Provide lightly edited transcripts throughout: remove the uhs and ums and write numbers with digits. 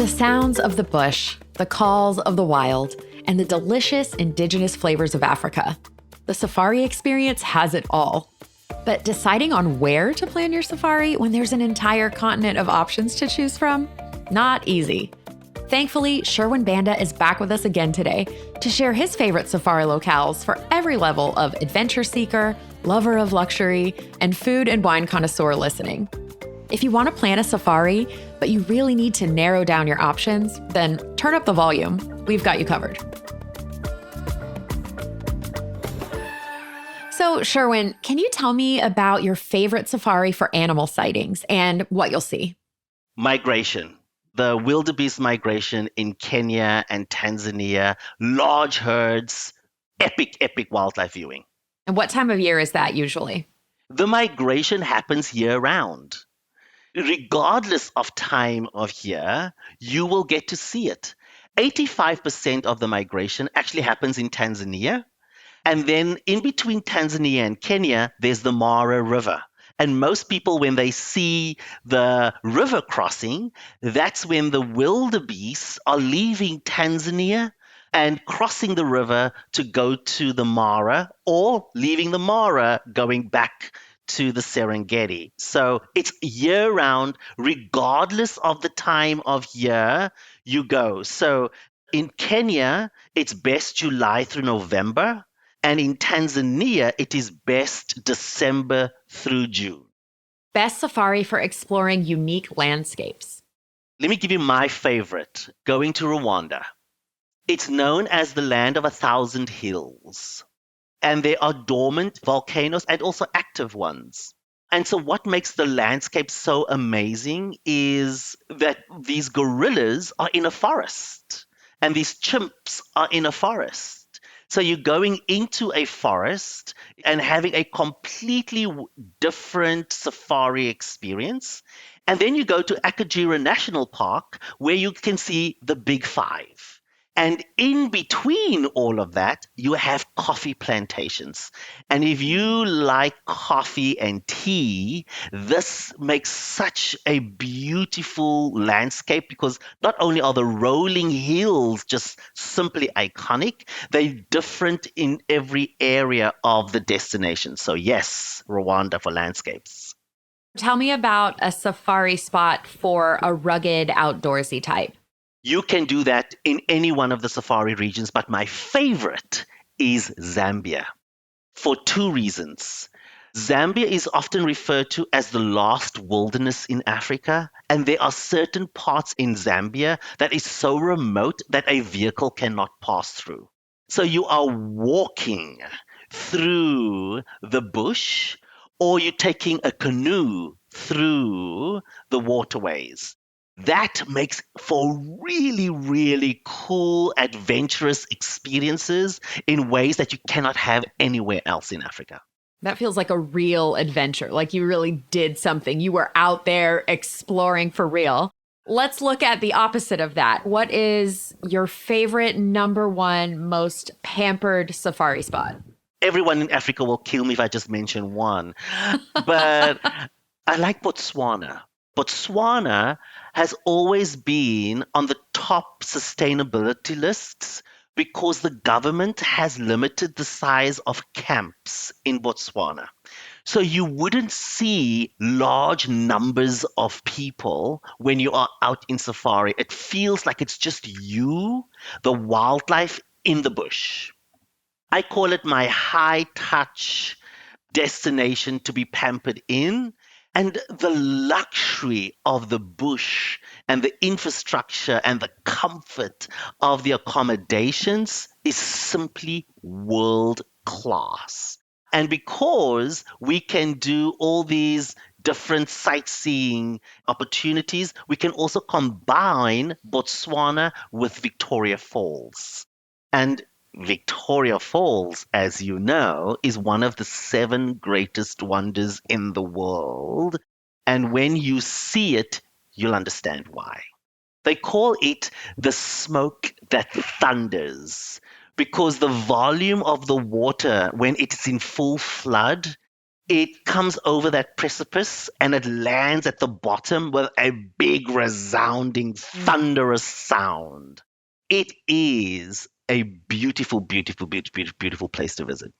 The sounds of the bush, the calls of the wild, and the delicious indigenous flavors of Africa. The safari experience has it all. But deciding on where to plan your safari when there's an entire continent of options to choose from? Not easy. Thankfully, Sherwin Banda is back with us again today to share his favorite safari locales for every level of adventure seeker, lover of luxury, and food and wine connoisseur listening. If you want to plan a safari, but you really need to narrow down your options, then turn up the volume. We've got you covered. So, Sherwin, can you tell me about your favorite safari for animal sightings and what you'll see? Migration. The wildebeest migration in Kenya and Tanzania, large herds, epic wildlife viewing. And what time of year is that usually? The migration happens year-round. Regardless of time of year, you will get to see it. 85% of the migration actually happens in Tanzania. And then in between Tanzania and Kenya, there's the Mara River. And most people, when they see the river crossing, that's when the wildebeest are leaving Tanzania and crossing the river to go to the Mara, or leaving the Mara going back to the Serengeti. So it's year-round, regardless of the time of year you go. So in Kenya, it's best July through November. And in Tanzania, it is best December through June. Best safari for exploring unique landscapes. Let me give you my favorite, going to Rwanda. It's known as the land of 1,000 hills. And there are dormant volcanoes and also active ones. And so what makes the landscape so amazing is that these gorillas are in a forest and these chimps are in a forest. So you're going into a forest and having a completely different safari experience. And then you go to Akagera National Park where you can see the Big Five. And in between all of that, you have coffee plantations. And if you like coffee and tea, this makes such a beautiful landscape because not only are the rolling hills just simply iconic, they're different in every area of the destination. So yes, Rwanda for landscapes. Tell me about a safari spot for a rugged outdoorsy type. You can do that in any one of the safari regions, but my favorite is Zambia for two reasons. Zambia is often referred to as the last wilderness in Africa, and there are certain parts in Zambia that is so remote that a vehicle cannot pass through. So you are walking through the bush, or you're taking a canoe through the waterways. That makes for really cool, adventurous experiences in ways that you cannot have anywhere else in Africa. That feels like a real adventure, like you really did something. You were out there exploring for real. Let's look at the opposite of that. What is your favorite number one most pampered safari spot? Everyone in Africa will kill me if I just mention one, but I like Botswana. Botswana has always been on the top sustainability lists because the government has limited the size of camps in Botswana. So you wouldn't see large numbers of people when you are out in safari. It feels like it's just you, the wildlife in the bush. I call it my high touch destination to be pampered in. And the luxury of the bush and the infrastructure and the comfort of the accommodations is simply world class. And because we can do all these different sightseeing opportunities, we can also combine Botswana with Victoria Falls. And Victoria Falls, as you know, is one of the 7 greatest wonders in the world. And when you see it, you'll understand why. They call it the smoke that thunders because the volume of the water when it's in full flood It comes over that precipice and it lands at the bottom with a big, resounding, thunderous sound. It is a beautiful, beautiful, beautiful, beautiful place to visit.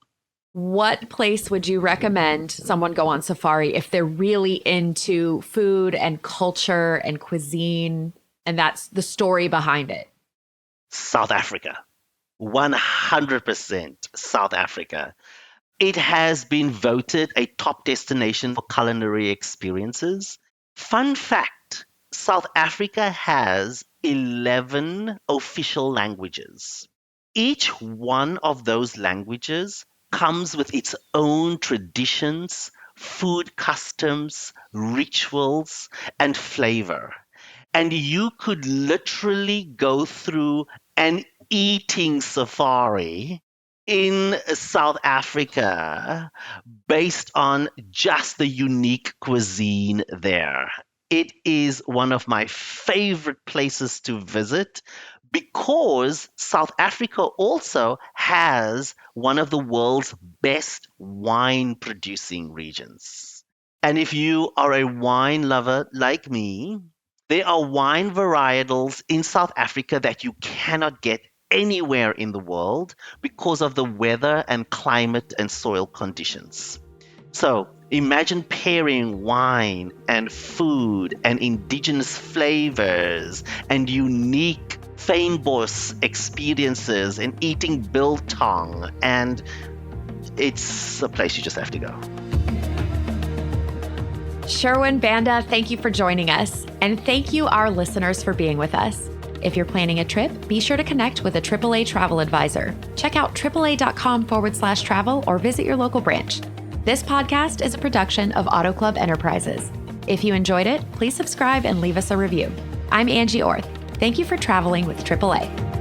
What place would you recommend someone go on safari if they're really into food and culture and cuisine, and that's the story behind it? South Africa. 100% South Africa. It has been voted a top destination for culinary experiences. Fun fact, South Africa has 11 official languages. Each one of those languages comes with its own traditions, food customs, rituals, and flavor. And you could literally go through an eating safari in South Africa based on just the unique cuisine there. It is one of my favorite places to visit because South Africa also has one of the world's best wine producing regions. And if you are a wine lover like me, there are wine varietals in South Africa that you cannot get anywhere in the world because of the weather and climate and soil conditions. So imagine pairing wine and food and indigenous flavors and unique fynbos experiences and eating biltong, and it's a place you just have to go. Sherwin Banda, thank you for joining us. And thank you, our listeners, for being with us. If you're planning a trip, be sure to connect with a AAA travel advisor. Check out AAA.com/travel or visit your local branch. This podcast is a production of Auto Club Enterprises. If you enjoyed it, please subscribe and leave us a review. I'm Angie Orth. Thank you for traveling with AAA.